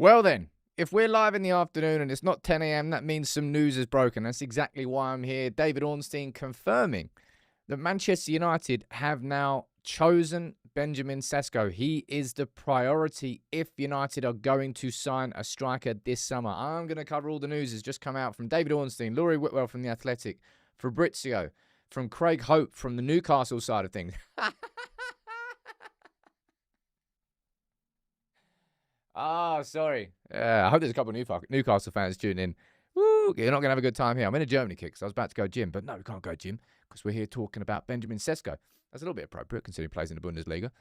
Well then, if we're live in the afternoon and it's not 10 a.m., that means some news is broken. That's exactly why I'm here. David Ornstein confirming that Manchester United have now chosen Benjamin Sesko. He is the priority if United are going to sign a striker this summer. I'm going to cover all the news that's just come out from David Ornstein, Laurie Whitwell from The Athletic, Fabrizio, from Craig Hope from the Newcastle side of things. Sorry. I hope there's a couple of Newcastle fans tuning in. Woo, you're not going to have a good time here. I'm in a Germany kick, so I was about to go gym. But no, we can't go gym because we're here talking about Benjamin Sesko. That's a little bit appropriate considering he plays in the Bundesliga.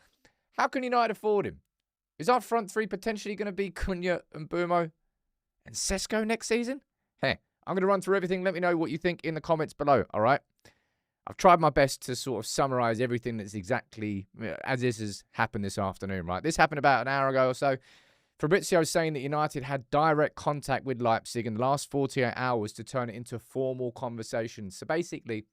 How can United afford him? Is our front three potentially going to be Cunha and Bumo and Cesco next season? Hey, I'm going to run through everything. Let me know what you think in the comments below, all right? I've tried my best to sort of summarize everything that's exactly as this has happened this afternoon, right? This happened about an hour ago or so. Fabrizio is saying that United had direct contact with Leipzig in the last 48 hours to turn it into formal conversations. So basically,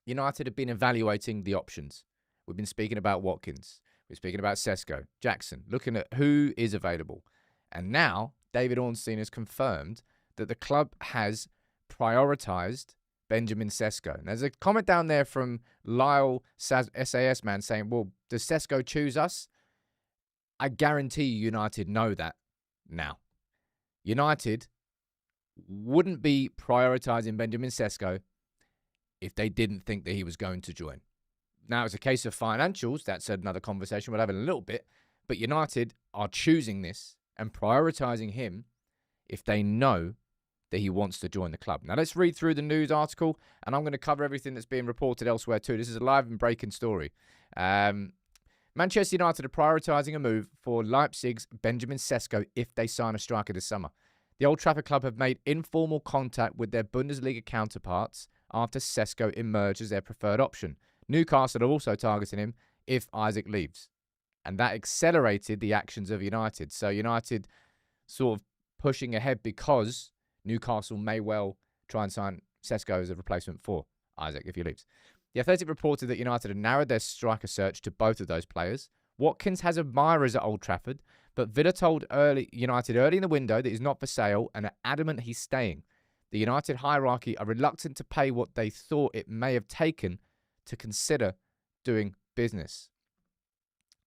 United have been evaluating the options. We've been speaking about Watkins. We're speaking about Cesco, Jackson, looking at who is available. And now, David Ornstein has confirmed that the club has prioritised Benjamin Sesko. And there's a comment down there from Lyle SAS man saying, well, does Cesco choose us? I guarantee United know that now. United wouldn't be prioritising Benjamin Sesko if they didn't think that he was going to join. Now, it's a case of financials. That's another conversation we'll have in a little bit. But United are choosing this and prioritising him if they know that he wants to join the club. Now, let's read through the news article, and I'm going to cover everything that's being reported elsewhere too. This is a live and breaking story. Manchester United are prioritising a move for Leipzig's Benjamin Sesko if they sign a striker this summer. The Old Trafford club have made informal contact with their Bundesliga counterparts after Cesco emerged as their preferred option. Newcastle are also targeting him if Isaac leaves. And that accelerated the actions of United. So United sort of pushing ahead because Newcastle may well try and sign Cesco as a replacement for Isaac if he leaves. The Athletic reported that United had narrowed their striker search to both of those players. Watkins has admirers at Old Trafford, but Villa told United early in the window that he's not for sale and are adamant he's staying. The United hierarchy are reluctant to pay what they thought it may have taken to consider doing business.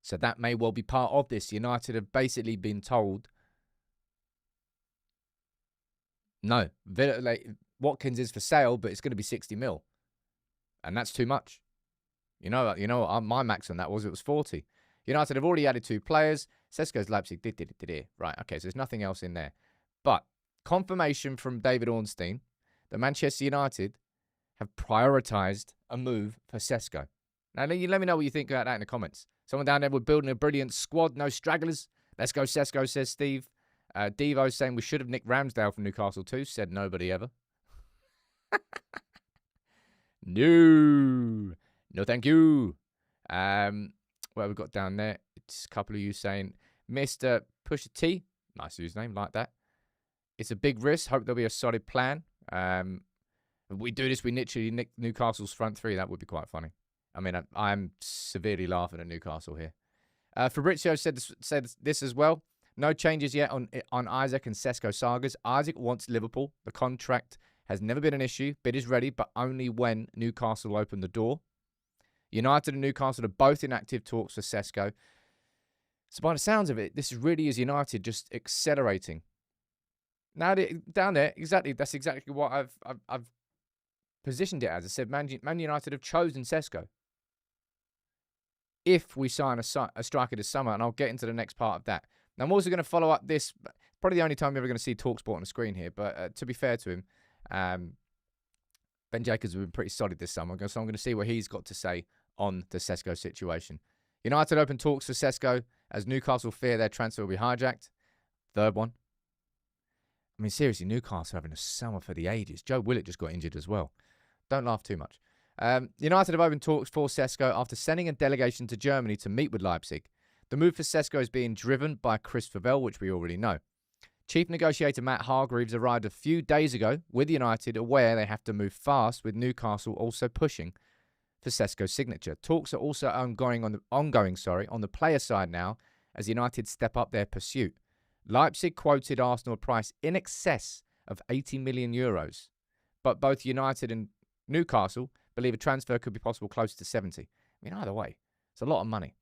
So that may well be part of this. United have basically been told, no, Watkins is for sale, but it's going to be 60 mil. And that's too much. You know what my max on that was? It was 40. United have already added 2 players. Cesco's Leipzig did. Right, okay, so there's nothing else in there. But confirmation from David Ornstein that Manchester United have prioritised a move for Cesco. Now, let me know what you think about that in the comments. Someone down there, we're building a brilliant squad, no stragglers. Let's go Cesco, says Steve. Devo saying we should have nicked Ramsdale from Newcastle too, said nobody ever. No, thank you. What have we got down there? It's a couple of you saying, Mr. Pusha T, nice username, like that. It's a big risk. Hope there'll be a solid plan. If we do this, we literally nick Newcastle's front three. That would be quite funny. I mean, I'm severely laughing at Newcastle here. Fabrizio said this as well. No changes yet on Isaac and Cesco sagas. Isaac wants Liverpool. The contract has never been an issue. Bid is ready, but only when Newcastle open the door. United and Newcastle are both in active talks for Cesco. So by the sounds of it, this really is United just accelerating. Now, down there, that's exactly what I've positioned it as. I said Man United have chosen Cesco. If we sign a striker this summer, and I'll get into the next part of that. Now, I'm also going to follow up this, probably the only time you're ever going to see TalkSport on the screen here, but to be fair to him, Ben Jacobs has been pretty solid this summer, so I'm going to see what he's got to say on the Cesco situation. United open talks for Cesco as Newcastle fear their transfer will be hijacked. Third one. I mean, seriously, Newcastle having a summer for the ages. Joe Willett just got injured as well. Don't laugh too much. United have opened talks for Cesco after sending a delegation to Germany to meet with Leipzig. The move for Cesco is being driven by Chris Favell, which we already know. Chief negotiator Matt Hargreaves arrived a few days ago with United, aware they have to move fast, with Newcastle also pushing for Cesco's signature. Talks are also ongoing on the player side now as United step up their pursuit. Leipzig quoted Arsenal a price in excess of 80 million euros, but both United and Newcastle believe a transfer could be possible close to 70. I mean, either way, it's a lot of money.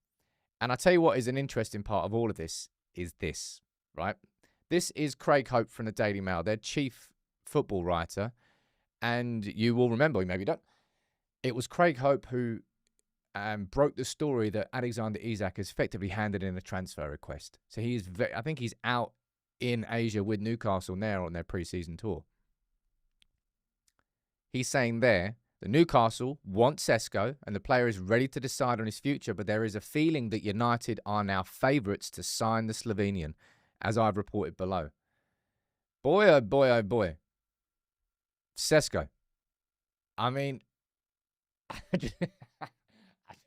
And I tell you what is an interesting part of all of this is this, right? This is Craig Hope from the Daily Mail, their chief football writer. And you will remember, maybe you don't, it was Craig Hope who broke the story that Alexander Isak has effectively handed in a transfer request. So I think he's out in Asia with Newcastle now on their pre-season tour. He's saying there that Newcastle want Cesco and the player is ready to decide on his future, but there is a feeling that United are now favourites to sign the Slovenian, as I've reported below. Boy, oh boy, oh boy. Cesco. I mean, I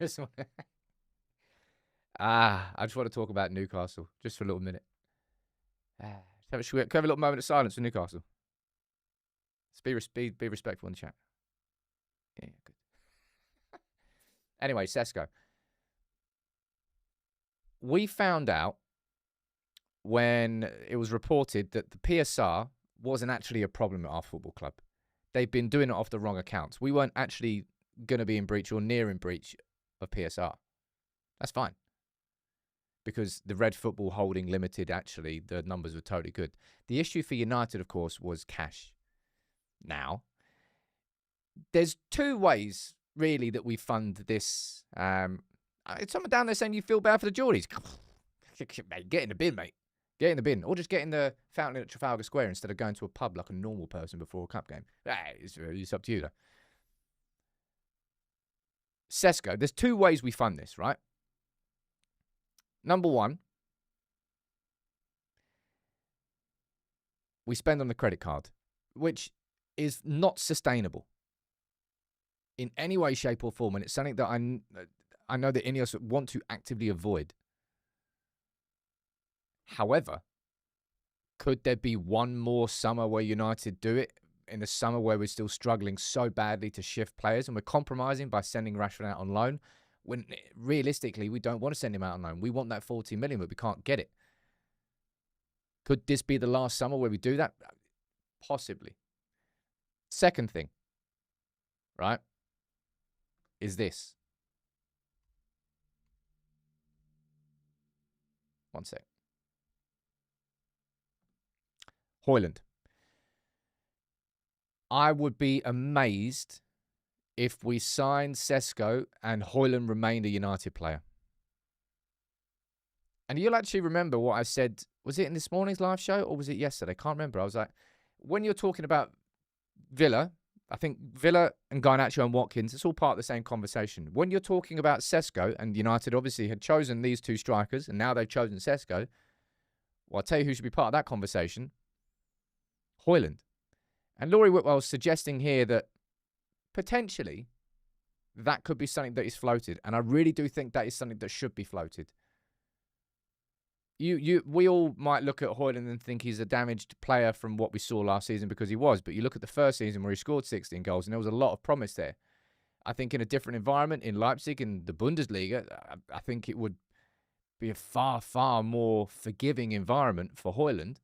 just want to... I just want to talk about Newcastle just for a little minute. Should we have a little moment of silence for Newcastle? Let's be respectful in the chat. Yeah, good. Anyway, Cesco. We found out when it was reported that the PSR wasn't actually a problem at our football club. They've been doing it off the wrong accounts. We weren't actually going to be in breach or near in breach of PSR. That's fine. Because the Red Football Holding Limited, actually, the numbers were totally good. The issue for United, of course, was cash. Now, there's two ways, really, that we fund this. It's someone down there saying you feel bad for the Geordies. Mate, get in the bin, mate. Get in the bin. Or just get in the fountain at Trafalgar Square instead of going to a pub like a normal person before a cup game. It's up to you, though. Cesco, there's two ways we fund this, right? Number one, we spend on the credit card, which is not sustainable in any way, shape, or form. And it's something that I know that Ineos want to actively avoid. However, could there be one more summer where United do it in the summer where we're still struggling so badly to shift players and we're compromising by sending Rashford out on loan when realistically we don't want to send him out on loan? We want that 40 million, but we can't get it. Could this be the last summer where we do that? Possibly. Second thing, right, is this. One sec. Højlund. I would be amazed if we signed Cesco and Højlund remained a United player. And you'll actually remember what I said. Was it in this morning's live show or was it yesterday? I can't remember. I was like, when you're talking about Villa, I think Villa and Garnacho and Watkins, it's all part of the same conversation. When you're talking about Cesco, and United obviously had chosen these two strikers, and now they've chosen Cesco, well, I'll tell you who should be part of that conversation. Højlund. And Laurie Whitwell's suggesting here that potentially that could be something that is floated. And I really do think that is something that should be floated. We all might look at Højlund and think he's a damaged player from what we saw last season because he was. But you look at the first season where he scored 16 goals and there was a lot of promise there. I think in a different environment in Leipzig in the Bundesliga, I think it would be a far, far more forgiving environment for Højlund.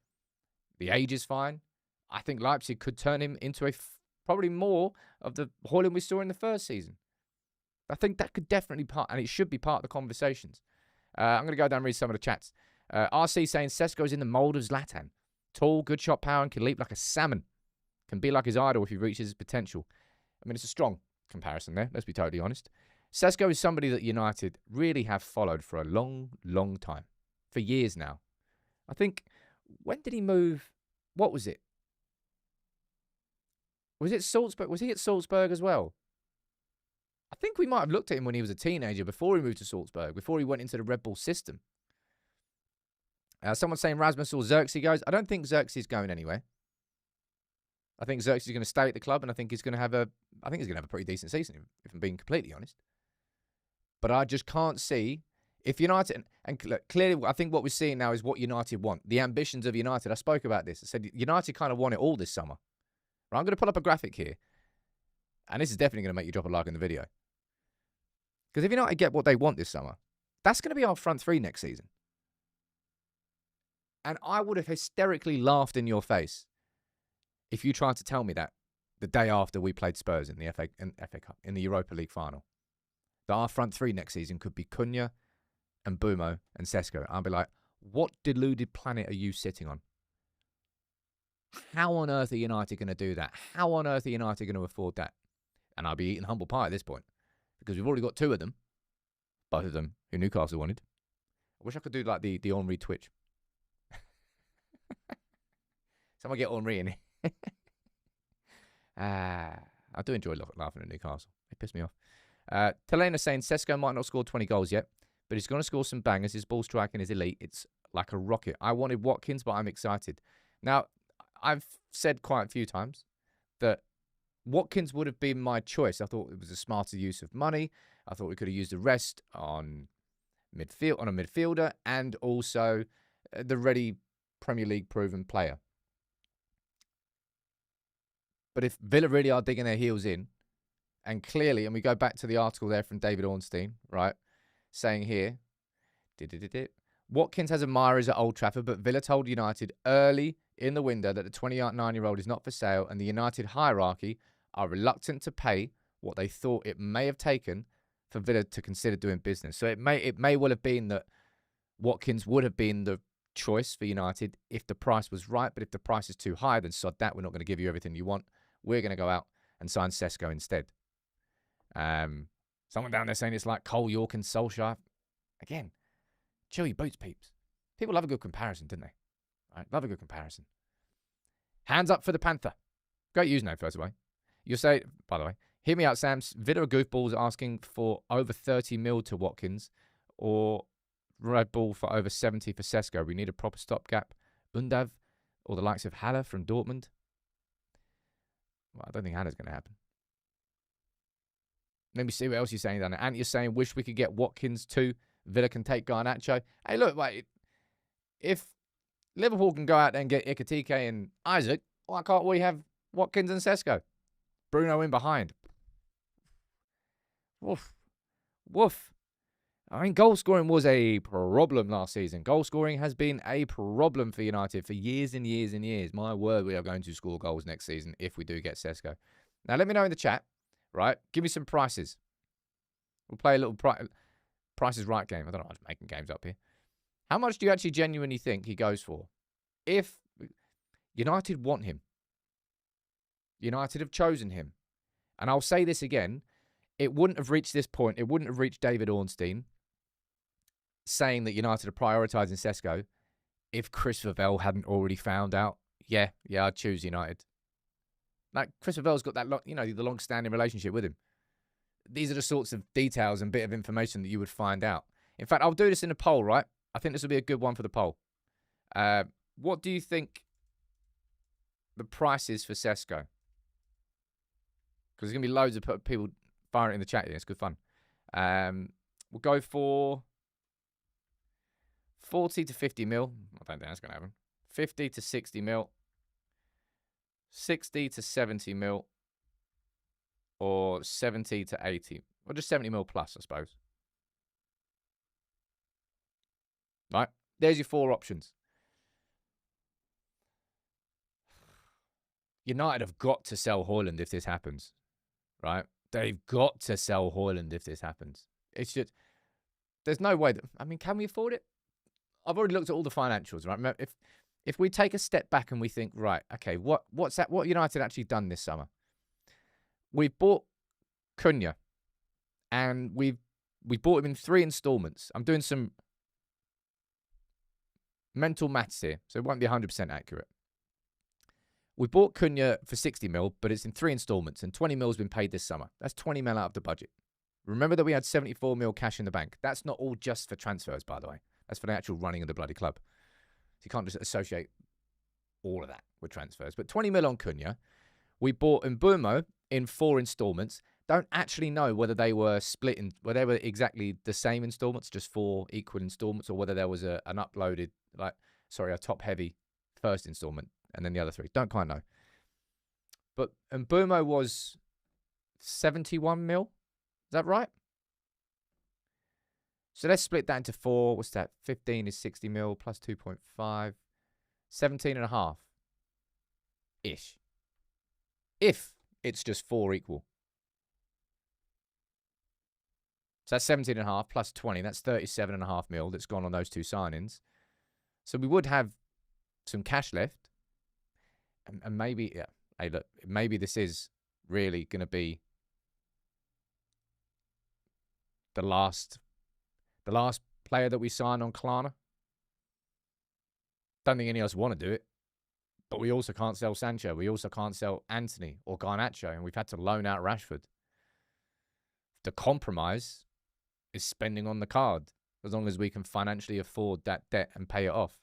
The age is fine. I think Leipzig could turn him into probably more of the Højlund we saw in the first season. I think that could definitely and it should be part of the conversations. I'm going to go down and read some of the chats. RC saying Cesco's in the mould of Zlatan. Tall, good shot power, and can leap like a salmon. Can be like his idol if he reaches his potential. I mean, it's a strong comparison there, let's be totally honest. Cesco is somebody that United really have followed for a long, long time. For years now. I think, when did he move? What was it? Was it Salzburg? Was he at Salzburg as well? I think we might have looked at him when he was a teenager before he moved to Salzburg, before he went into the Red Bull system. Someone's saying Rasmus or Xerxes goes. I don't think Xerxes is going anywhere. I think Xerxes is going to stay at the club, and I think he's going to have a pretty decent season, if I'm being completely honest. But I just can't see if United and look, clearly, I think what we're seeing now is what United want. The ambitions of United. I spoke about this. I said United kind of want it all this summer. Right, I'm going to pull up a graphic here, and this is definitely going to make you drop a like in the video. Because if United get what they want this summer, that's going to be our front three next season. And I would have hysterically laughed in your face if you tried to tell me that the day after we played Spurs in the FA Cup, in the Europa League final, that our front three next season could be Cunha and Bumo and Cesco. I'd be like, what deluded planet are you sitting on? How on earth are United going to do that? How on earth are United going to afford that? And I'll be eating humble pie at this point because we've already got two of them, both of them who Newcastle wanted. I wish I could do like the Henry Twitch. Someone get Henry in here. I do enjoy laughing at Newcastle. They piss me off. Telena saying Cesco might not score 20 goals yet, but he's going to score some bangers. His ball striking is elite. It's like a rocket. I wanted Watkins, but I'm excited. Now, I've said quite a few times that Watkins would have been my choice. I thought it was a smarter use of money. I thought we could have used the rest on a midfielder and also the ready Premier League proven player. But if Villa really are digging their heels in, and clearly, and we go back to the article there from David Ornstein, right, saying here, Watkins has admirers at Old Trafford, but Villa told United early in the window that the 29-year-old is not for sale, and the United hierarchy are reluctant to pay what they thought it may have taken for Villa to consider doing business. So it may well have been that Watkins would have been the choice for United if the price was right, but if the price is too high, then sod that. We're not going to give you everything you want. We're going to go out and sign Cesco instead. Someone down there saying it's like Cole, York and Solskjaer. Again, chill your boots, peeps. People love a good comparison, didn't they? Right, love a good comparison. Hands up for the Panther. Great username, first of all. You'll say, by the way, hear me out, Sam. Villa are goofballs asking for over 30 mil to Watkins or Red Bull for over 70 for Cesco. We need a proper stopgap. Undav or the likes of Haller from Dortmund. Well, I don't think Haller's going to happen. Let me see what else you're saying down there. And you're saying, wish we could get Watkins too. Villa can take Garnacho. Hey, look, wait, if Liverpool can go out there and get Ikatike and Isaac, why can't we have Watkins and Cesco? Bruno in behind. Woof. Woof. I mean, goal scoring was a problem last season. Goal scoring has been a problem for United for years and years and years. My word, we are going to score goals next season if we do get Cesco. Now, let me know in the chat, right? Give me some prices. We'll play a little Price is Right game. I don't know. I'm just making games up here. How much do you actually genuinely think he goes for? If United want him, United have chosen him. And I'll say this again. It wouldn't have reached this point. It wouldn't have reached David Ornstein saying that United are prioritising Cesco if Chris Vavell hadn't already found out. Yeah, I'd choose United. Like, Chris Vavell's got that, the long-standing relationship with him. These are the sorts of details and bit of information that you would find out. In fact, I'll do this in a poll, right? I think this will be a good one for the poll. What do you think the price is for Cesco? Because there's going to be loads of people firing it in the chat here. It's good fun. We'll go for 40 to 50 mil. I don't think that's going to happen. 50 to 60 mil. 60 to 70 mil. Or 70 to 80. Or just 70 mil plus, I suppose. Right. There's your four options. United have got to sell Højlund if this happens. Right? They've got to sell Højlund if this happens. It's just, there's no way that, can we afford it? I've already looked at all the financials, right? If we take a step back and we think, right, okay, what United actually done this summer? We've bought Cunha, and we bought him in 3 installments. I'm doing some mental maths here, so it won't be 100% accurate. We bought Cunha for 60 mil, but it's in 3 installments, and 20 mil has been paid this summer. That's 20 mil out of the budget. Remember that we had 74 mil cash in the bank. That's not all just for transfers, by the way. That's for the actual running of the bloody club. So you can't just associate all of that with transfers. But 20 mil on Cunha. We bought Mbeumo in 4 installments. Don't actually know whether they were split in, whether they were exactly the same installments, just 4 equal installments, or whether there was an uploaded, a top-heavy first installment and then the other 3. Don't quite know. But Mbeumo was 71 mil. Is that right? So let's split that into 4. What's that? 15 is 60 mil plus 2.5. 17.5-ish. If it's just 4 equal. So that's 17.5 plus 20. That's 37.5 mil that's gone on those 2 signings. So we would have some cash left. And maybe, yeah, hey, look, maybe this is really going to be the last player that we sign on Klarna. Don't think any of us want to do it. But we also can't sell Sancho. We also can't sell Anthony or Garnacho. And we've had to loan out Rashford. The compromise is spending on the card, as long as we can financially afford that debt and pay it off.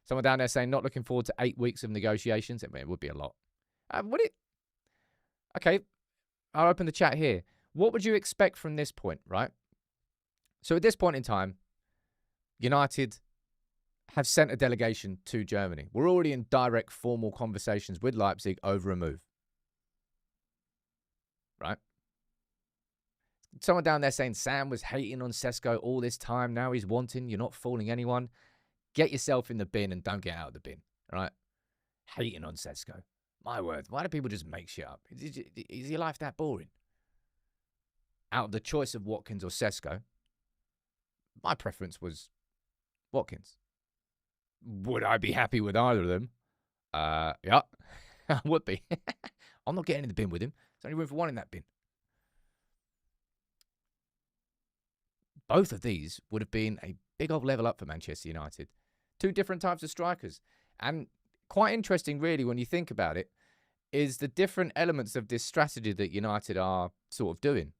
Someone down there saying, not looking forward to 8 weeks of negotiations. It would be a lot. Would it? Okay, I'll open the chat here. What would you expect from this point, right? So at this point in time, United have sent a delegation to Germany. We're already in direct formal conversations with Leipzig over a move. Right? Someone down there saying Sam was hating on Cesco all this time. Now he's wanting. You're not fooling anyone. Get yourself in the bin and don't get out of the bin. All right? Hating on Cesco. My word. Why do people just make shit up? Is your life that boring? Out of the choice of Watkins or Cesco, my preference was Watkins. Would I be happy with either of them? Yeah, I would be. I'm not getting in the bin with him. There's only room for one in that bin. Both of these would have been a big old level up for Manchester United. 2 different types of strikers. And quite interesting, really, when you think about it, is the different elements of this strategy that United are sort of doing.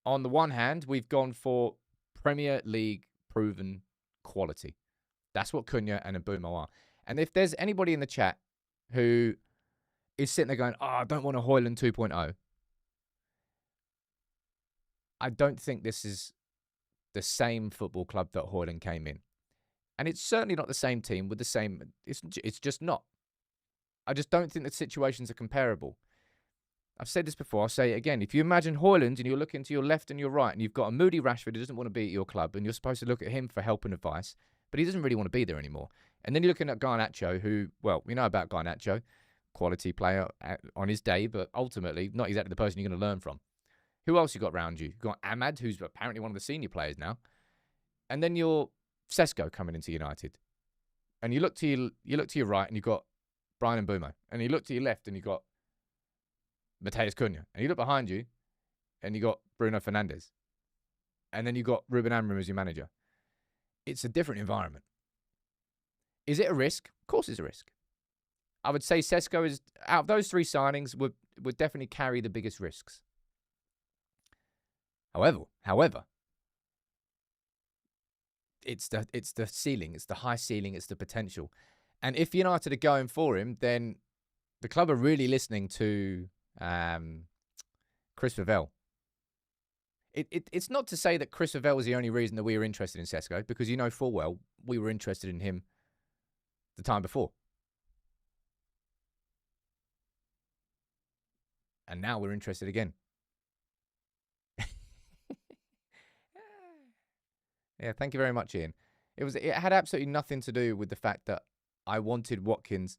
On the one hand, we've gone for Premier League proven quality. That's what Cunha and Mbeumo are. And if there's anybody in the chat who is sitting there going, oh, I don't want a Højlund 2.0, I don't think this is the same football club that Højlund came in. And it's certainly not the same team with the same... It's just not. I just don't think the situations are comparable. I've said this before, I'll say it again. If you imagine Højlund and you're looking to your left and your right and you've got a moody Rashford who doesn't want to be at your club and you're supposed to look at him for help and advice, but he doesn't really want to be there anymore. And then you're looking at Garnacho who, well, we know about Garnacho, quality player on his day, but ultimately not exactly the person you're going to learn from. Who else you got around you? You've got Ahmad, who's apparently one of the senior players now. And then you're Cesco coming into United. And you look to your right and you've got Brian Mbeumo. And you look to your left and you've got Matheus Cunha. And you look behind you and you got Bruno Fernandes. And then you got Ruben Amorim as your manager. It's a different environment. Is it a risk? Of course it's a risk. I would say Cesco is, out of those 3 signings, would definitely carry the biggest risks. However, it's the ceiling, it's the high ceiling, it's the potential. And if United are going for him, then the club are really listening to Chris Vavell. It's not to say that Chris Vavell was the only reason that we were interested in Cesco, because you know full well we were interested in him the time before. And now we're interested again. Yeah, thank you very much, Ian. It had absolutely nothing to do with the fact that I wanted Watkins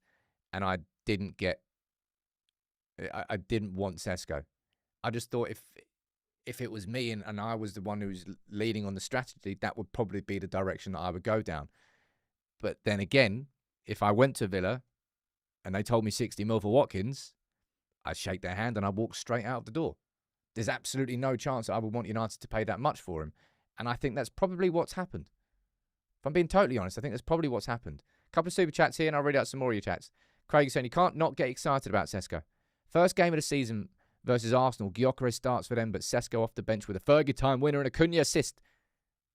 and I didn't want Cesco. I just thought if it was me and I was the one who was leading on the strategy, that would probably be the direction that I would go down. But then again, if I went to Villa and they told me 60 mil for Watkins, I'd shake their hand and I'd walk straight out of the door. There's absolutely no chance that I would want United to pay that much for him. And I think that's probably what's happened. If I'm being totally honest, I think that's probably what's happened. A couple of super chats here, and I'll read out some more of your chats. Craig saying, you can't not get excited about Cesco. First game of the season versus Arsenal. Gyökeres starts for them, but Cesco off the bench with a Fergie time winner and a Cunha assist.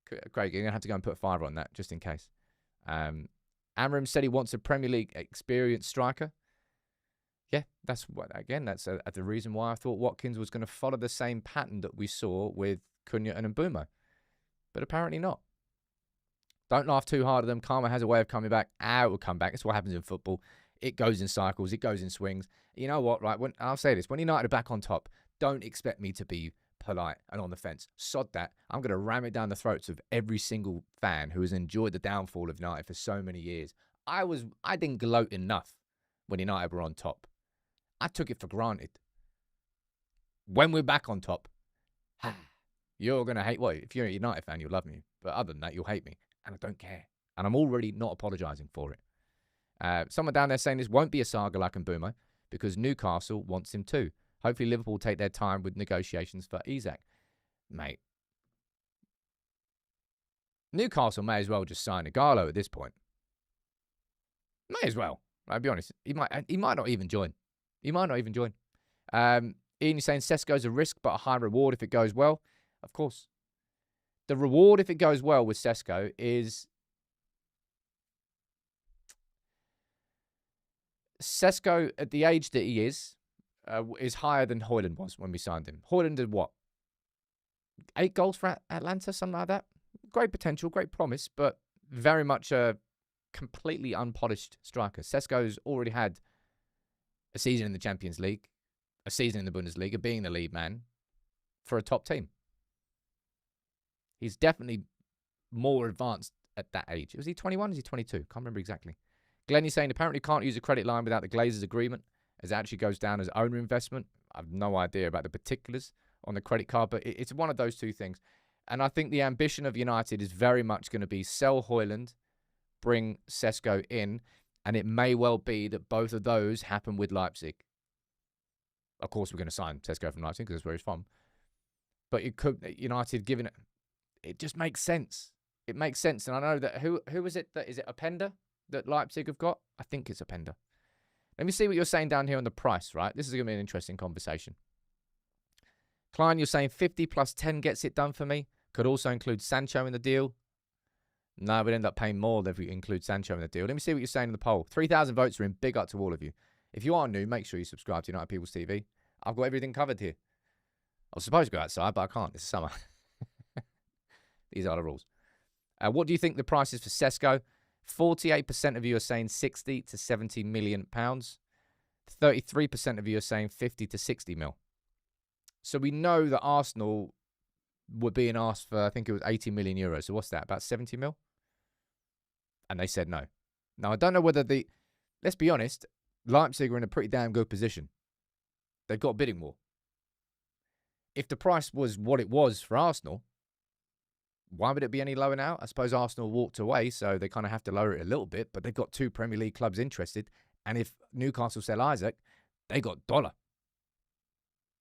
Craig, you're going to have to go and put a 5 on that, just in case. Amorim said he wants a Premier League experienced striker. Yeah, that's the reason why I thought Watkins was going to follow the same pattern that we saw with Cunha and Mbeumo. But apparently not. Don't laugh too hard at them. Karma has a way of coming back. It will come back. It's what happens in football. It goes in cycles. It goes in swings. You know what, right? I'll say this. When United are back on top, don't expect me to be polite and on the fence. Sod that. I'm going to ram it down the throats of every single fan who has enjoyed the downfall of United for so many years. I didn't gloat enough when United were on top. I took it for granted. When we're back on top, you're going to hate... Well, if you're a United fan, you'll love me. But other than that, you'll hate me. And I don't care. And I'm already not apologising for it. Someone down there saying this won't be a saga like Mbumo because Newcastle wants him too. Hopefully Liverpool take their time with negotiations for Isak. Mate. Newcastle may as well just sign Igalo at this point. May as well. I'll be honest. He might not even join. Ian, you're saying Cesco's a risk but a high reward if it goes well. Of course. The reward if it goes well with Cesco is... Cesco, at the age that he is higher than Højlund was when we signed him. Højlund did what? 8 goals for Atlanta, something like that? Great potential, great promise, but very much a completely unpolished striker. Cesco's already had a season in the Champions League, a season in the Bundesliga, being the lead man for a top team. He's definitely more advanced at that age. Was he 21? Is he 22? Can't remember exactly. Glenn, saying apparently can't use a credit line without the Glazers' agreement, as it actually goes down as owner investment. I've no idea about the particulars on the credit card, but it's one of those two things. And I think the ambition of United is very much going to be sell Højlund, bring Cesco in, and it may well be that both of those happen with Leipzig. Of course, we're going to sign Cesco from Leipzig because that's where he's from. But it could, United giving it just makes sense. It makes sense. And I know that, who is it? Is it Openda that Leipzig have got? I think it's Openda. Let me see what you're saying down here on the price, right? This is going to be an interesting conversation. Klein, you're saying 50 plus 10 gets it done for me. Could also include Sancho in the deal. No, we'd end up paying more if we include Sancho in the deal. Let me see what you're saying in the poll. 3,000 votes are in. Big up to all of you. If you are new, make sure you subscribe to United People's TV. I've got everything covered here. I was supposed to go outside, but I can't. It's summer. These are the rules. What do you think the price is for Cesco? 48% of you are saying 60 to 70 million pounds. 33% of you are saying 50 to 60 mil. So we know that Arsenal were being asked for, I think it was 80 million euros. So what's that? About 70 mil? And they said no. Now, I don't know whether let's be honest, Leipzig are in a pretty damn good position. They've got a bidding war. If the price was what it was for Arsenal, why would it be any lower now? I suppose Arsenal walked away, so they kind of have to lower it a little bit, but they've got 2 Premier League clubs interested, and if Newcastle sell Isak, they got dollar.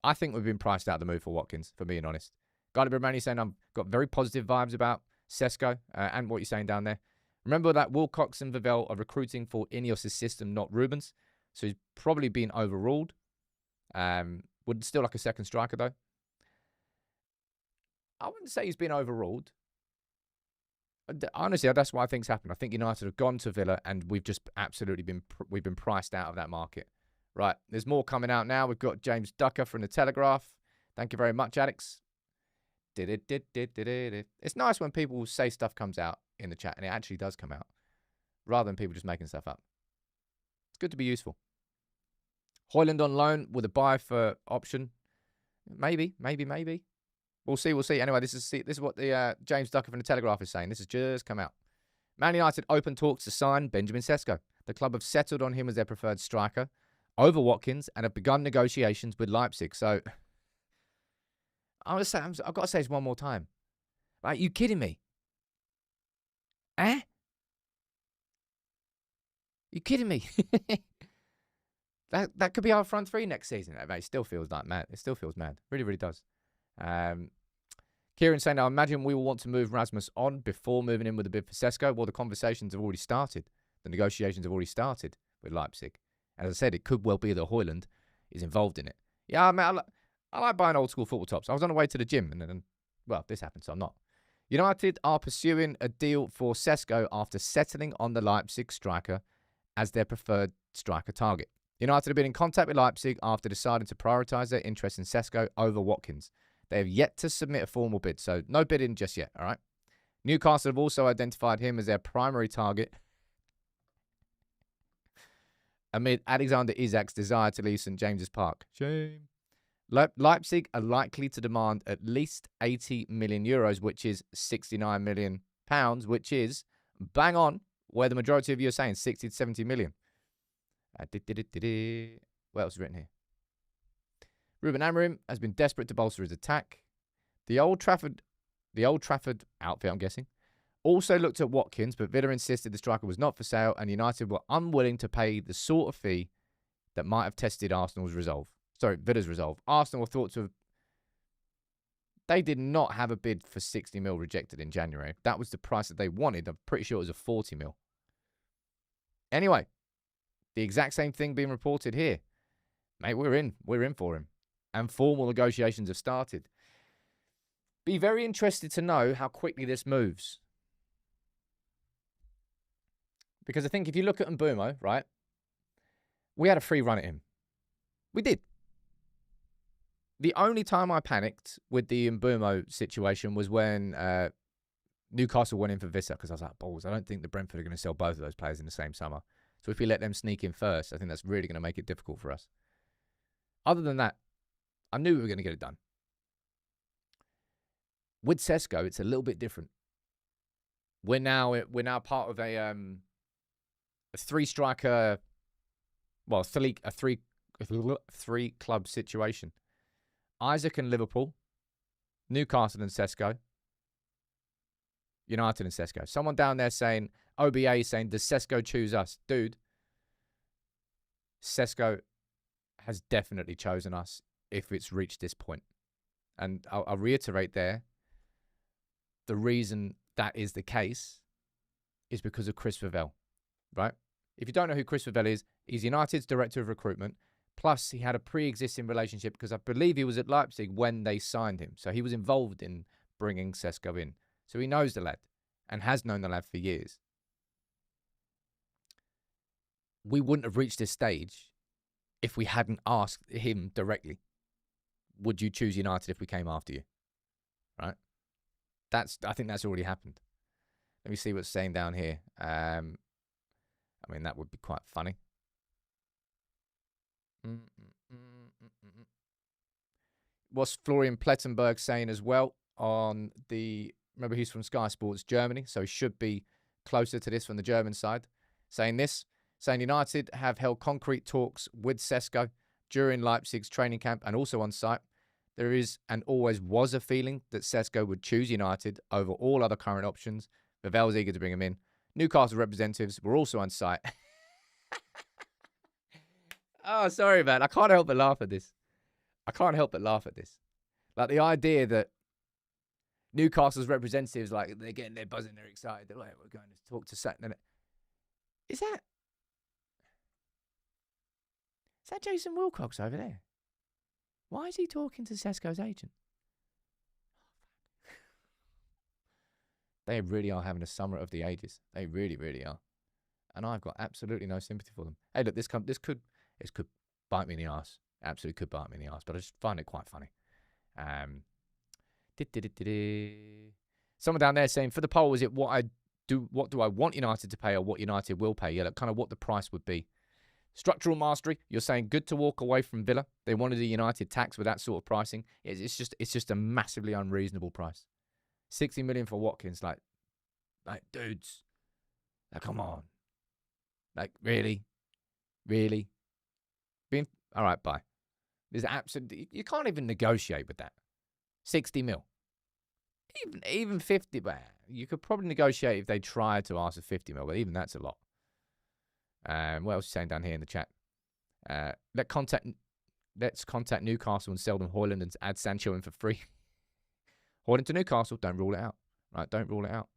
I think we've been priced out of the move for Watkins, for being honest. Guy Romani saying I've got very positive vibes about Cesco and what you're saying down there. Remember that Wilcox and Vivell are recruiting for Ineos' system, not Rubens, so he's probably been overruled. Would still like a second striker, though. I wouldn't say he's been overruled. Honestly, that's why things happen. I think United have gone to Villa and we've just absolutely been priced out of that market. Right, there's more coming out now. We've got James Ducker from The Telegraph. Thank you very much, Alex. It's nice when people say stuff comes out in the chat and it actually does come out, rather than people just making stuff up. It's good to be useful. Højlund on loan with a buy for option. Maybe. We'll see. Anyway, this is what the James Ducker from The Telegraph is saying. This has just come out. Man United open talks to sign Benjamin Sesko. The club have settled on him as their preferred striker over Watkins and have begun negotiations with Leipzig. So, I've got to say this one more time. Like, you kidding me? You kidding me? That could be our front three next season. It still feels like mad. It still feels mad. Really, really does. Kieran saying, I imagine we will want to move Rasmus on before moving in with a bid for Cesco. Well, the conversations have already started. The negotiations have already started with Leipzig. As I said, it could well be that Højlund is involved in it. Yeah, I mean, I like buying old school football tops. I was on the way to the gym and then, well, this happened, so I'm not. United are pursuing a deal for Cesco after settling on the Leipzig striker as their preferred striker target. United have been in contact with Leipzig after deciding to prioritise their interest in Cesco over Watkins. They have yet to submit a formal bid, so no bidding just yet, all right? Newcastle have also identified him as their primary target amid Alexander Isak's desire to leave St James's Park. Shame. Leipzig are likely to demand at least 80 million euros, which is 69 million pounds, which is bang on where the majority of you are saying 60 to 70 million. What else is written here? Ruben Amorim has been desperate to bolster his attack. The Old Trafford outfit, I'm guessing, also looked at Watkins, but Villa insisted the striker was not for sale, and United were unwilling to pay the sort of fee that might have tested Villa's resolve. Arsenal were thought to have... They did not have a bid for 60 mil rejected in January. That was the price that they wanted. I'm pretty sure it was a 40 mil. Anyway, the exact same thing being reported here. Mate, we're in for him. And formal negotiations have started. Be very interested to know how quickly this moves. Because I think if you look at Mbeumo, right, we had a free run at him. We did. The only time I panicked with the Mbeumo situation was when Newcastle went in for Vissa, because I was like, balls, I don't think the Brentford are going to sell both of those players in the same summer. So if we let them sneak in first, I think that's really going to make it difficult for us. Other than that, I knew we were going to get it done. With Cesco, it's a little bit different. We're now part of a three-striker, well, three club situation. Isaac and Liverpool, Newcastle and Cesco, United and Cesco. Someone down there saying, OBA is saying, does Cesco choose us? Dude, Cesco has definitely chosen us if it's reached this point. And I'll reiterate there, the reason that is the case is because of Chris Vavell, right? If you don't know who Chris Vavell is, he's United's director of recruitment. Plus, he had a pre-existing relationship because I believe he was at Leipzig when they signed him. So he was involved in bringing Cesco in. So he knows the lad and has known the lad for years. We wouldn't have reached this stage if we hadn't asked him directly. Would you choose United if we came after you? Right? I think that's already happened. Let me see what's saying down here. I mean, that would be quite funny. What's Florian Plettenberg saying as well on the... Remember, he's from Sky Sports Germany, so he should be closer to this from the German side. Saying United have held concrete talks with Cesco during Leipzig's training camp and also on site. There is and always was a feeling that Cesco would choose United over all other current options. Vavell's eager to bring him in. Newcastle representatives were also on site. Oh, sorry, man. I can't help but laugh at this. Like, the idea that Newcastle's representatives, like, they're getting their buzzing, they're excited. They're like, we're going to talk to Sutton. Is that Jason Wilcox over there? Why is he talking to Cesco's agent? They really are having a summer of the ages. They really, really are. And I've got absolutely no sympathy for them. Hey, look, this could bite me in the arse. Absolutely could bite me in the arse. But I just find it quite funny. Someone down there saying, for the poll, is it what do I want United to pay or what United will pay? Yeah, like kind of what the price would be. Structural mastery, you're saying good to walk away from Villa. They wanted a United tax with that sort of pricing. It's just a massively unreasonable price. 60 million for Watkins, like dudes, like come on, like really, all right, bye. There's absolutely, you can't even negotiate with that. 60 mil, even 50, but you could probably negotiate if they tried to ask for 50 mil, but even that's a lot. What else is saying down here in the chat? Let's contact Newcastle and sell them Højlund and add Sancho in for free. Højlund to Newcastle, don't rule it out. Right, don't rule it out.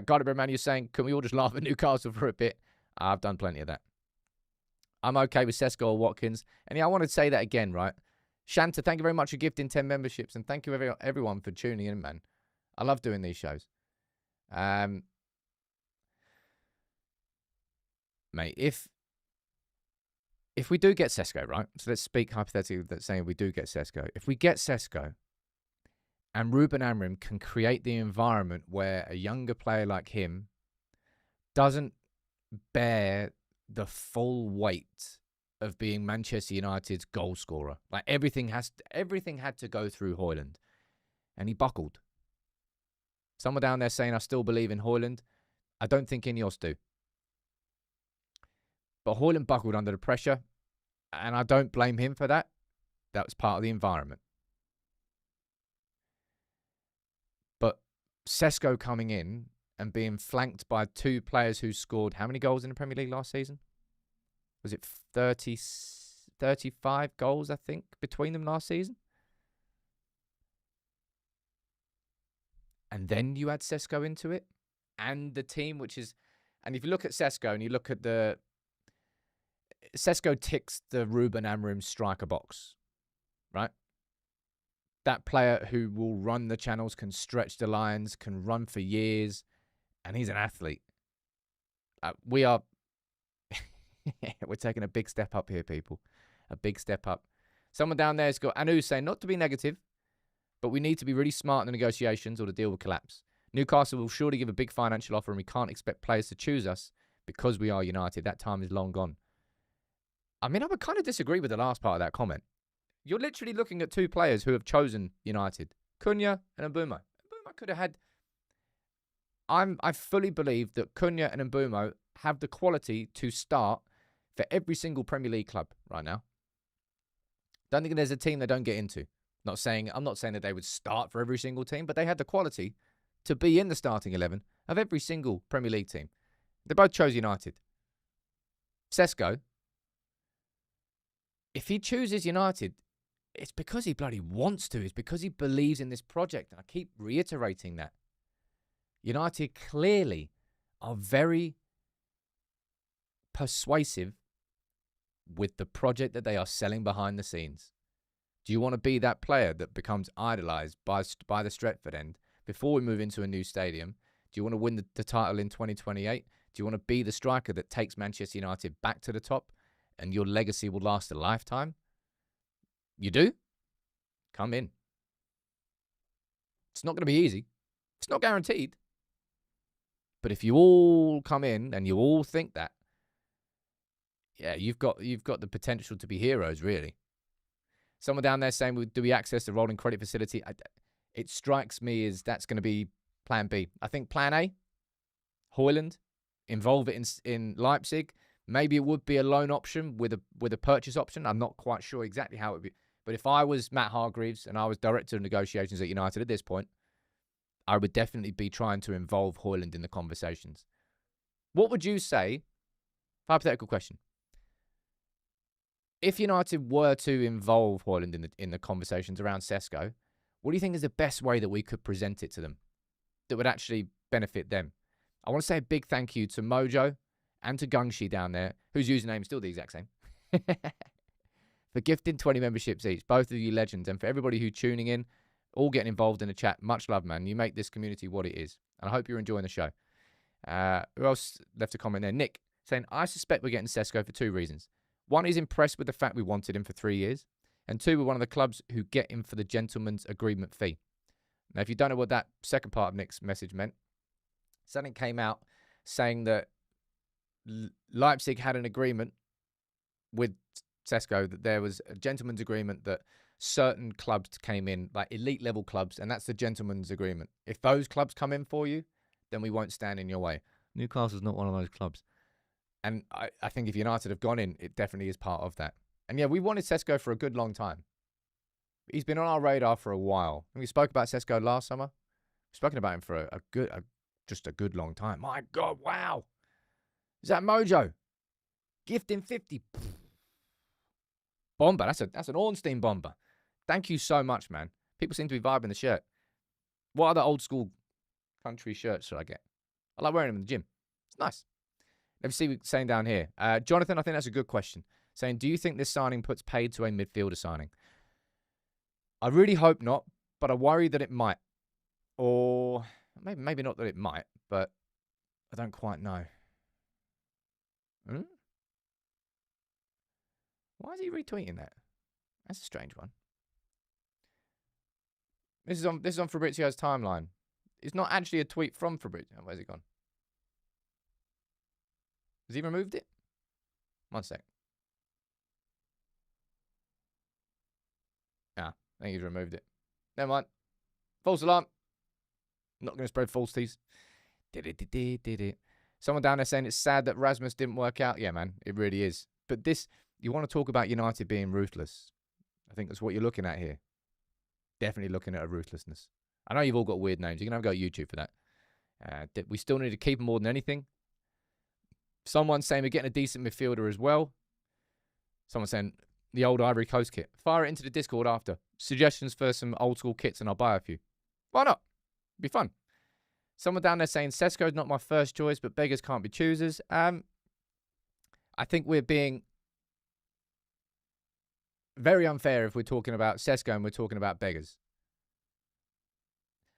Guided Man, you're saying, can we all just laugh at Newcastle for a bit? I've done plenty of that. I'm okay with Cesco or Watkins. And yeah, I want to say that again, right? Shanta, thank you very much for gifting 10 memberships. And thank you everyone for tuning in, man. I love doing these shows. Mate, if we do get Cesco, right? So let's speak hypothetically, that's saying we do get Cesco. If we get Cesco and Ruben Amorim can create the environment where a younger player like him doesn't bear the full weight of being Manchester United's goal scorer. Like everything had to go through Højlund, and he buckled. Someone down there saying I still believe in Højlund. I don't think Ineos do. But Højlund buckled under the pressure, and I don't blame him for that. That was part of the environment. But Cesco coming in and being flanked by two players who scored how many goals in the Premier League last season? Was it 35 goals, I think, between them last season? And then you add Cesco into it. And the team, which is... And if you look at Cesco and you look at the... Cesco ticks the Ruben Amorim striker box, right? That player who will run the channels, can stretch the lines, can run for years, and he's an athlete. We are... We're taking a big step up here, people. A big step up. Someone down there has got Anu saying, not to be negative, but we need to be really smart in the negotiations or the deal will collapse. Newcastle will surely give a big financial offer and we can't expect players to choose us because we are United. That time is long gone. I mean, I would kind of disagree with the last part of that comment. You're literally looking at two players who have chosen United. Cunha and Mbeumo. Mbeumo could have had... I fully believe that Cunha and Mbeumo have the quality to start for every single Premier League club right now. Don't think there's a team they don't get into. I'm not saying that they would start for every single team, but they had the quality to be in the starting 11 of every single Premier League team. They both chose United. Cesco, if he chooses United, it's because he bloody wants to. It's because he believes in this project. And I keep reiterating that. United clearly are very persuasive with the project that they are selling behind the scenes. Do you want to be that player that becomes idolised by the Stretford end before we move into a new stadium? Do you want to win the title in 2028? Do you want to be the striker that takes Manchester United back to the top and your legacy will last a lifetime? You do? Come in. It's not going to be easy. It's not guaranteed. But if you all come in and you all think that, yeah, you've got the potential to be heroes, really. Someone down there saying, do we access the rolling credit facility? It strikes me as that's going to be plan B. I think plan A, Højlund, involve it in Leipzig. Maybe it would be a loan option with a purchase option. I'm not quite sure exactly how it would be. But if I was Matt Hargreaves and I was director of negotiations at United at this point, I would definitely be trying to involve Højlund in the conversations. What would you say? Hypothetical question. If United were to involve Højlund in the conversations around Cesco, what do you think is the best way that we could present it to them that would actually benefit them? I want to say a big thank you to Mojo and to Gungshi down there, whose username is still the exact same, for gifting 20 memberships each. Both of you legends. And for everybody who's tuning in, all getting involved in the chat, much love, man. You make this community what it is. And I hope you're enjoying the show. Who else left a comment there? Nick saying, I suspect we're getting Cesco for two reasons. One, he's impressed with the fact we wanted him for 3 years. And two, we're one of the clubs who get him for the gentleman's agreement fee. Now, if you don't know what that second part of Nick's message meant, something came out saying that Leipzig had an agreement with Cesco, that there was a gentleman's agreement that certain clubs came in, like elite level clubs, and that's the gentleman's agreement. If those clubs come in for you, then we won't stand in your way. Newcastle's not one of those clubs. And I think if United have gone in, it definitely is part of that. And yeah, we wanted Cesco for a good long time. He's been on our radar for a while. And we spoke about Cesco last summer. We've spoken about him for just a good long time. My God, wow. Is that Mojo? Gifting 50. Bomber. That's an Ornstein bomber. Thank you so much, man. People seem to be vibing the shirt. What other old school country shirts should I get? I like wearing them in the gym. It's nice. Let me see what saying down here. Jonathan, I think that's a good question. Saying, do you think this signing puts paid to a midfielder signing? I really hope not, but I worry that it might. Or maybe not that it might, but I don't quite know. Why is he retweeting that? That's a strange one. This is on Fabrizio's timeline. It's not actually a tweet from Fabrizio. Where's it gone? Has he removed it? One sec. I think he's removed it. Never mind. False alarm. Not going to spread falsities. Did it. Someone down there saying it's sad that Rasmus didn't work out. Yeah, man, it really is. But this, you want to talk about United being ruthless. I think that's what you're looking at here. Definitely looking at a ruthlessness. I know you've all got weird names. You can have a go at YouTube for that. We still need to keep him more than anything. Someone saying we're getting a decent midfielder as well. Someone saying the old Ivory Coast kit. Fire it into the Discord after. Suggestions for some old school kits and I'll buy a few. Why not? It'd be fun. Someone down there saying Cesco's not my first choice, but beggars can't be choosers. I think we're being very unfair if we're talking about Cesco and we're talking about beggars.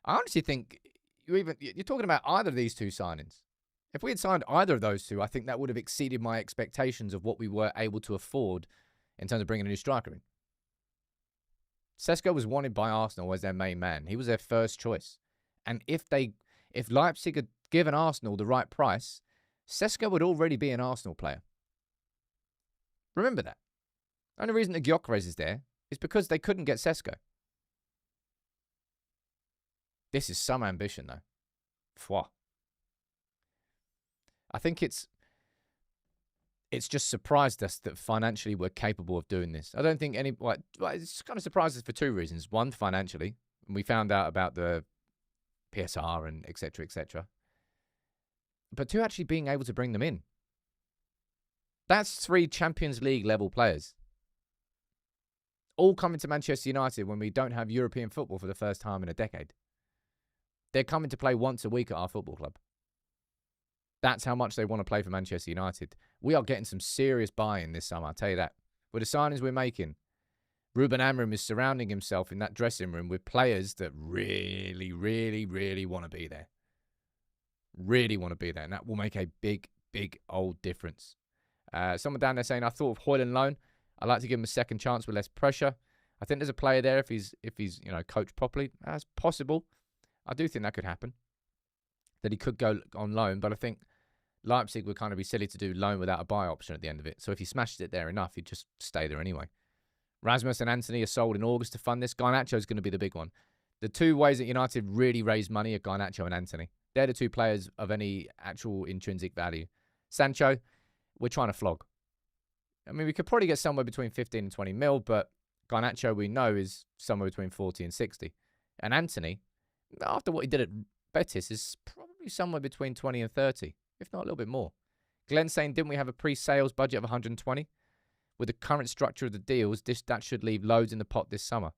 I honestly think you're talking about either of these two signings. If we had signed either of those two, I think that would have exceeded my expectations of what we were able to afford in terms of bringing a new striker in. Cesco was wanted by Arsenal as their main man. He was their first choice. And if Leipzig had given Arsenal the right price, Cesco would already be an Arsenal player. Remember that. The only reason that Gyökeres is there is because they couldn't get Cesco. This is some ambition, though. Pfwah. I think it's just surprised us that financially we're capable of doing this. I don't think it's kind of surprised us for two reasons. One, financially. We found out about the PSR and et cetera, et cetera. But two, actually being able to bring them in. That's 3 Champions League level players. All coming to Manchester United when we don't have European football for the first time in a decade. They're coming to play once a week at our football club. That's how much they want to play for Manchester United. We are getting some serious buy-in this summer, I'll tell you that. With the signings we're making, Ruben Amorim is surrounding himself in that dressing room with players that really, really, really want to be there. Really want to be there. And that will make a big, big old difference. Someone down there saying, I thought of Højlund loan. I'd like to give him a second chance with less pressure. I think there's a player there if he's coached properly. That's possible. I do think that could happen. That he could go on loan, but I think Leipzig would kind of be silly to do loan without a buy option at the end of it. So if he smashes it there enough, he'd just stay there anyway. Rasmus and Anthony are sold in August to fund this. Garnacho is going to be the big one. The two ways that United really raise money are Garnacho and Anthony. They're the two players of any actual intrinsic value. Sancho, we're trying to flog. I mean, we could probably get somewhere between 15 and 20 mil, but Garnacho, we know, is somewhere between 40 and 60. And Anthony, after what he did at Betis, is probably somewhere between 20 and 30, if not a little bit more. Glenn saying, didn't we have a pre-sales budget of 120? With the current structure of the deals, that should leave loads in the pot this summer.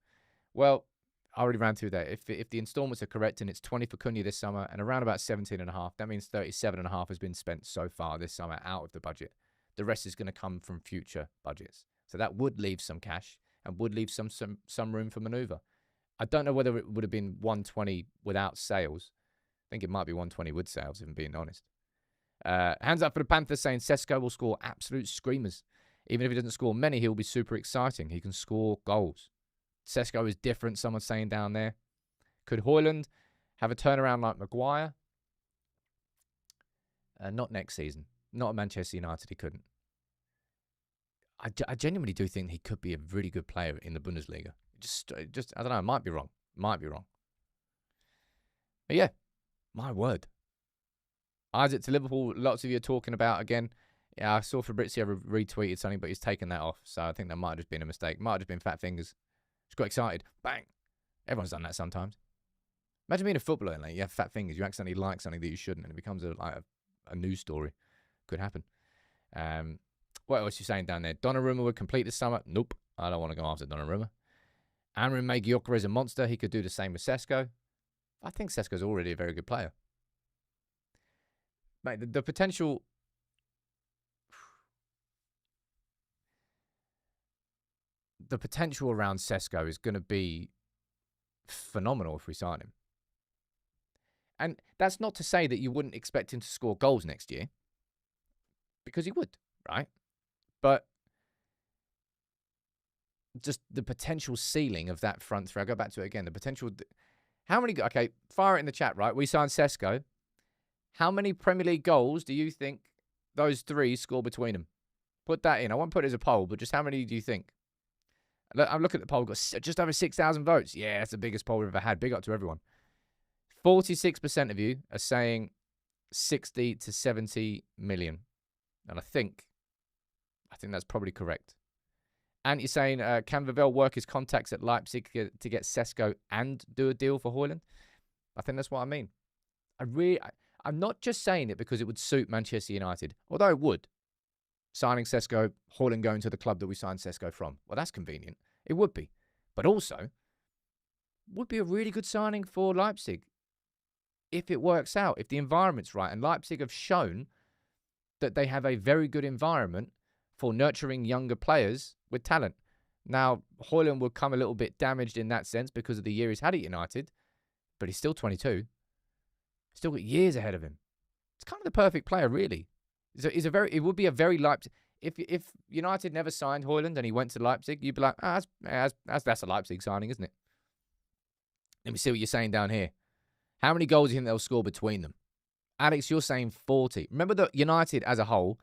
Well, I already ran through that. If the installments are correct and it's 20 for Cunha this summer and around about 17.5, that means 37.5 has been spent so far this summer out of the budget. The rest is going to come from future budgets. So that would leave some cash and would leave some room for manoeuvre. I don't know whether it would have been 120 without sales. I think it might be 120 with sales, if I'm being honest. Hands up for the Panthers saying Cesco will score absolute screamers. Even if he doesn't score many, he'll be super exciting. He can score goals. Cesco is different, someone's saying down there. Could Højlund have a turnaround like Maguire? Not next season. Not at Manchester United, he couldn't. I genuinely do think he could be a really good player in the Bundesliga. Just I don't know, might be wrong. But yeah, my word. Isaac to Liverpool, lots of you are talking about again. Yeah, I saw Fabrizio retweeted something, but he's taken that off. So I think that might have just been a mistake. Might have just been fat fingers. Just got excited. Bang. Everyone's done that sometimes. Imagine being a footballer and you have fat fingers. You accidentally like something that you shouldn't, and it becomes a news story. Could happen. What else are you saying down there? Donnarumma would complete this summer. Nope. I don't want to go after Donnarumma. Amorim made Gyökeres a monster. He could do the same with Cesco. I think Cesco's already a very good player. Mate, the potential... The potential around Cesco is going to be phenomenal if we sign him. And that's not to say that you wouldn't expect him to score goals next year. Because he would, right? But just the potential ceiling of that front three. I'll go back to it again. The potential... How many... Okay, fire it in the chat, right? We signed Cesco. How many Premier League goals do you think those three score between them? Put that in. I won't put it as a poll, but just how many do you think? Look, I'm looking at the poll. We've got just over 6,000 votes. Yeah, that's the biggest poll we've ever had. Big up to everyone. 46% of you are saying 60 to 70 million. And I think that's probably correct. And you're saying, can Vivell work his contacts at Leipzig to get Cesco and do a deal for Højlund? I think that's what I mean. I'm not just saying it because it would suit Manchester United, although it would. Signing Cesco, Højlund going to the club that we signed Cesco from. Well, that's convenient. It would be. But also, would be a really good signing for Leipzig if it works out, if the environment's right. And Leipzig have shown that they have a very good environment for nurturing younger players with talent. Now, Højlund will come a little bit damaged in that sense because of the year he's had at United, but he's still 22. Still got years ahead of him. It's kind of the perfect player, really. It would be a very Leipzig. If United never signed Højlund and he went to Leipzig, you'd be like, that's a Leipzig signing, isn't it? Let me see what you're saying down here. How many goals do you think they'll score between them? Alex, you're saying 40. Remember that United as a whole,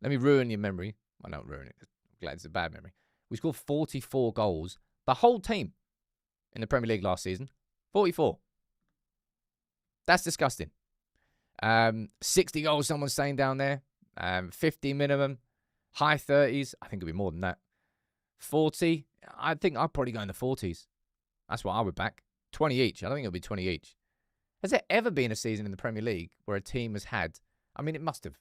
let me ruin your memory. I don't ruin it. I'm glad it's a bad memory. We scored 44 goals. The whole team in the Premier League last season. 44. That's disgusting. 60 goals, someone's saying down there. 50 minimum. High 30s. I think it'll be more than that. 40. I think I'll probably go in the 40s. That's what I would back. 20 each. I don't think it'll be 20 each. Has there ever been a season in the Premier League where a team has had... I mean, it must have.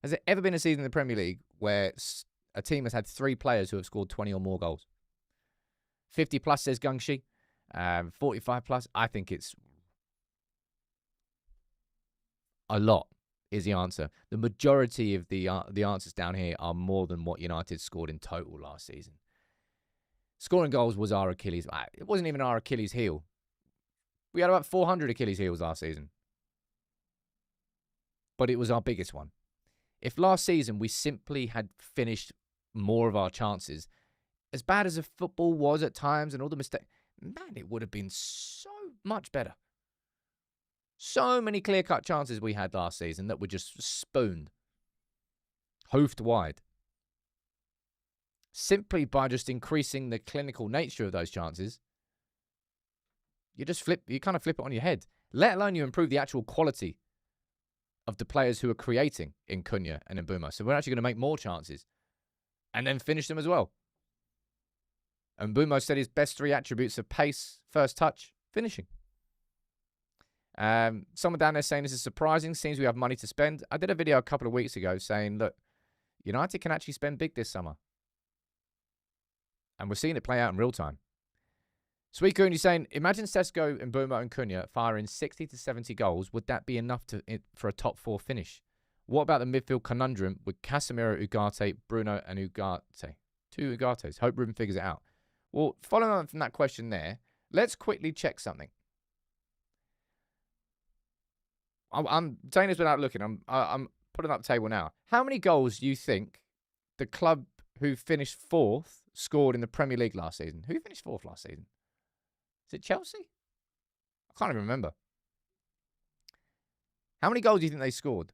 Has there ever been a season in the Premier League where a team has had 3 players who have scored 20 or more goals? 50 plus, says Gungshi. 45 plus. I think it's... a lot is the answer. The majority of the answers down here are more than what United scored in total last season. Scoring goals was our Achilles. It wasn't even our Achilles heel. We had about 400 Achilles heels last season. But it was our biggest one. If last season we simply had finished more of our chances, as bad as the football was at times and all the mistakes, man, it would have been so much better. So many clear-cut chances we had last season that were just spooned. Hoofed wide. Simply by just increasing the clinical nature of those chances, you kind of flip it on your head. Let alone you improve the actual quality of the players who are creating in Cunha and in Mbeumo. So we're actually going to make more chances and then finish them as well. And Mbeumo said his best 3 attributes are pace, first touch, finishing. Someone down there saying this is surprising. Seems we have money to spend. I did a video a couple of weeks ago saying, look, United can actually spend big this summer. And we're seeing it play out in real time. Sweet Coon, you're saying, imagine Cesco and Mbeumo and Cunha firing 60 to 70 goals. Would that be enough for a top 4 finish? What about the midfield conundrum with Casemiro, Ugarte, Bruno, and Ugarte? 2 Ugates. Hope Ruben figures it out. Well, following on from that question there, let's quickly check something. I'm saying this without looking. I'm putting up the table now. How many goals do you think the club who finished 4th scored in the Premier League last season? Who finished 4th last season? Is it Chelsea? I can't even remember. How many goals do you think they scored?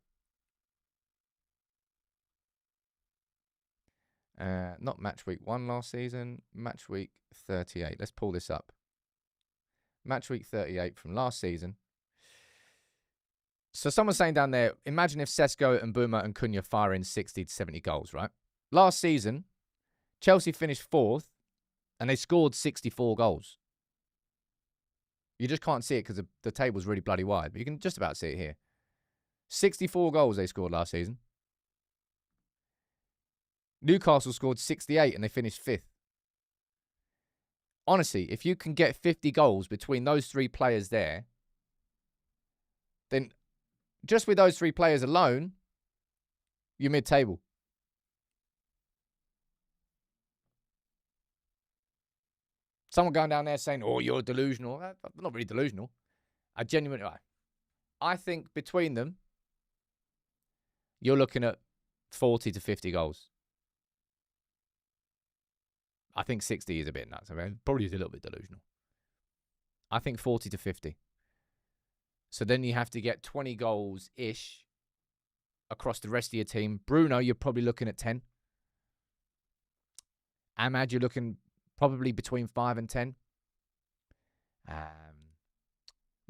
Not match week 1 last season. Match week 38. Let's pull this up. Match week 38 from last season. So someone's saying down there, imagine if Cesco and Mbeumo and Cunha fire in 60 to 70 goals, right? Last season, Chelsea finished 4th and they scored 64 goals. You just can't see it because the table's really bloody wide, but you can just about see it here. 64 goals they scored last season. Newcastle scored 68 and they finished 5th. Honestly, if you can get 50 goals between those 3 players there, then just with those 3 players alone, you're mid-table. Someone going down there saying, oh, you're delusional. I'm not really delusional. I think between them, you're looking at 40 to 50 goals. I think 60 is a bit nuts. I mean, probably is a little bit delusional. I think 40 to 50. So then you have to get 20 goals-ish across the rest of your team. Bruno, you're probably looking at 10. Ahmad, you're looking probably between 5 and 10.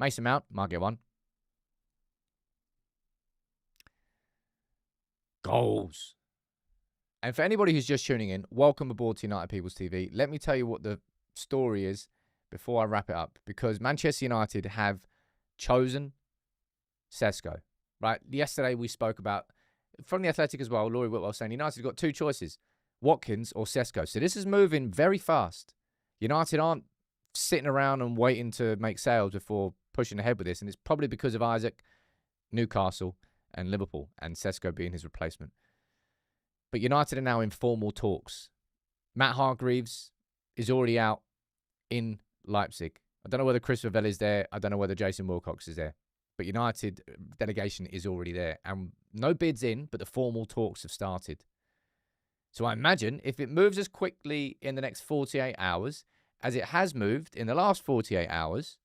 Mason Mount might get one. Goals. And for anybody who's just tuning in, welcome aboard to United People's TV. Let me tell you what the story is before I wrap it up. Because Manchester United have chosen Cesco. Right? Yesterday we spoke about, from The Athletic as well, Laurie Whitwell saying United got two choices, Watkins or Cesco. So this is moving very fast. United aren't sitting around and waiting to make sales before pushing ahead with this. And it's probably because of Isaac, Newcastle, and Liverpool, and Cesco being his replacement. But United are now in formal talks. Matt Hargreaves is already out in Leipzig. I don't know whether Chris Ravel is there. I don't know whether Jason Wilcox is there. But United delegation is already there. And no bids in, but the formal talks have started. So I imagine if it moves as quickly in the next 48 hours as it has moved in the last 48 hours,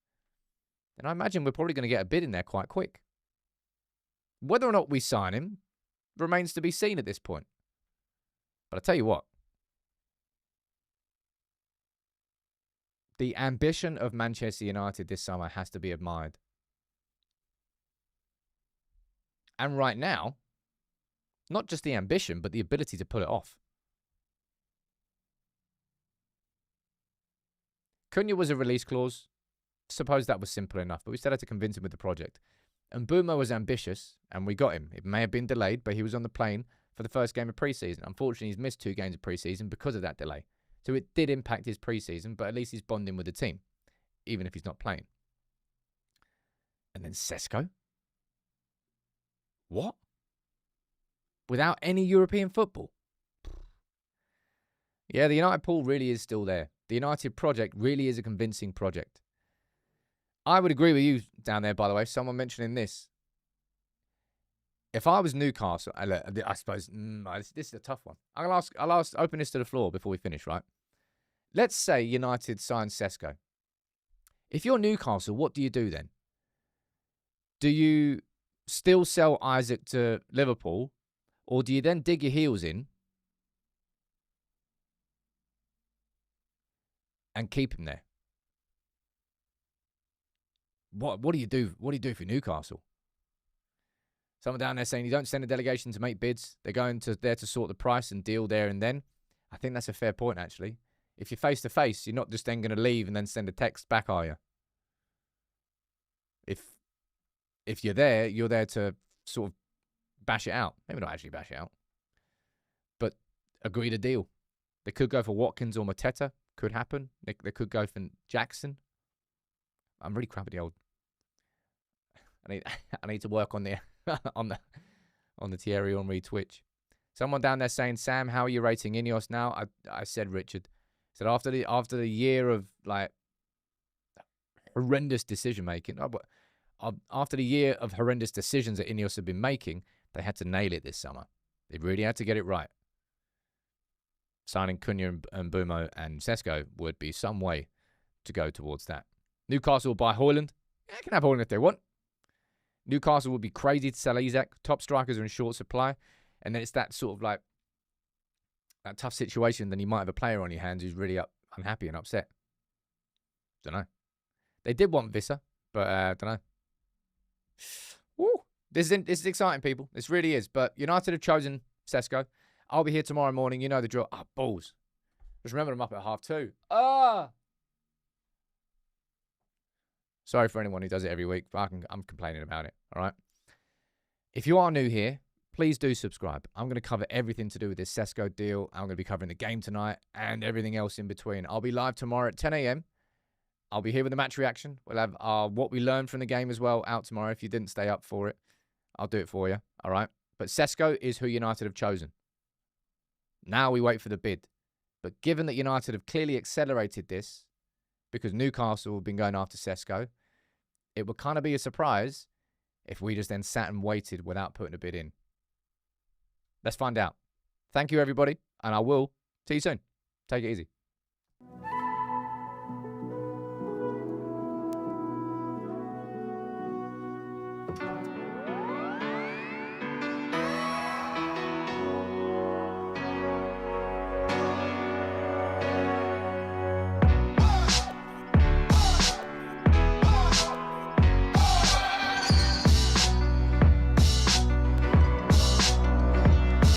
then I imagine we're probably going to get a bid in there quite quick. Whether or not we sign him remains to be seen at this point. But I tell you what, the ambition of Manchester United this summer has to be admired. And right now, not just the ambition, but the ability to pull it off. Cunha was a release clause. Suppose that was simple enough, but we still had to convince him with the project. And Mbeumo was ambitious, and we got him. It may have been delayed, but he was on the plane for the first game of pre-season. Unfortunately, he's missed 2 games of pre-season because of that delay. So it did impact his pre-season, but at least he's bonding with the team, even if he's not playing. And then Cesco? What? Without any European football? Yeah, the United pool really is still there. The United project really is a convincing project. I would agree with you down there, by the way. Someone mentioning this. If I was Newcastle, I suppose this is a tough one. I'll open this to the floor before we finish, right? Let's say United signs Cesco. If you're Newcastle, what do you do then? Do you still sell Isaac to Liverpool, or do you then dig your heels in and keep him there? What do you do? What do you do for Newcastle? Someone down there saying you don't send a delegation to make bids. They're going to there to sort the price and deal there and then. I think that's a fair point, actually. If you're face to face, you're not just then going to leave and then send a text back, are you? If you're there to sort of bash it out. Maybe not actually bash it out, but agree to deal. They could go for Watkins or Mateta. Could happen. They could go for Jackson. I'm really crap at the old. I need to work on the on the Thierry Henry Twitch. Someone down there saying, Sam, how are you rating Ineos now? I said Richard. I said after the year of like horrendous decision making, after the year of horrendous decisions that Ineos have been making, they had to nail it this summer. They really had to get it right. Signing Cunha and Mbeumo and Cesco would be some way to go towards that. Newcastle will buy Højlund. Yeah, they can have Højlund if they want. Newcastle would be crazy to sell Isaac. Top strikers are in short supply. And then it's that sort of like that tough situation. Then you might have a player on your hands who's really unhappy and upset. Don't know. They did want Visser, but don't know. Woo. This is exciting, people. This really is. But United have chosen Cesco. I'll be here tomorrow morning. You know the drill. Balls. Just remember I'm up at 2:30. Sorry for anyone who does it every week, but I'm complaining about it, all right? If you are new here, please do subscribe. I'm going to cover everything to do with this Cesco deal. I'm going to be covering the game tonight and everything else in between. I'll be live tomorrow at 10 a.m. I'll be here with the match reaction. We'll have what we learned from the game as well out tomorrow. If you didn't stay up for it, I'll do it for you, all right? But Cesco is who United have chosen. Now we wait for the bid. But given that United have clearly accelerated this, because Newcastle have been going after Cesco, it would kind of be a surprise if we just then sat and waited without putting a bid in. Let's find out. Thank you, everybody, and I will see you soon. Take it easy.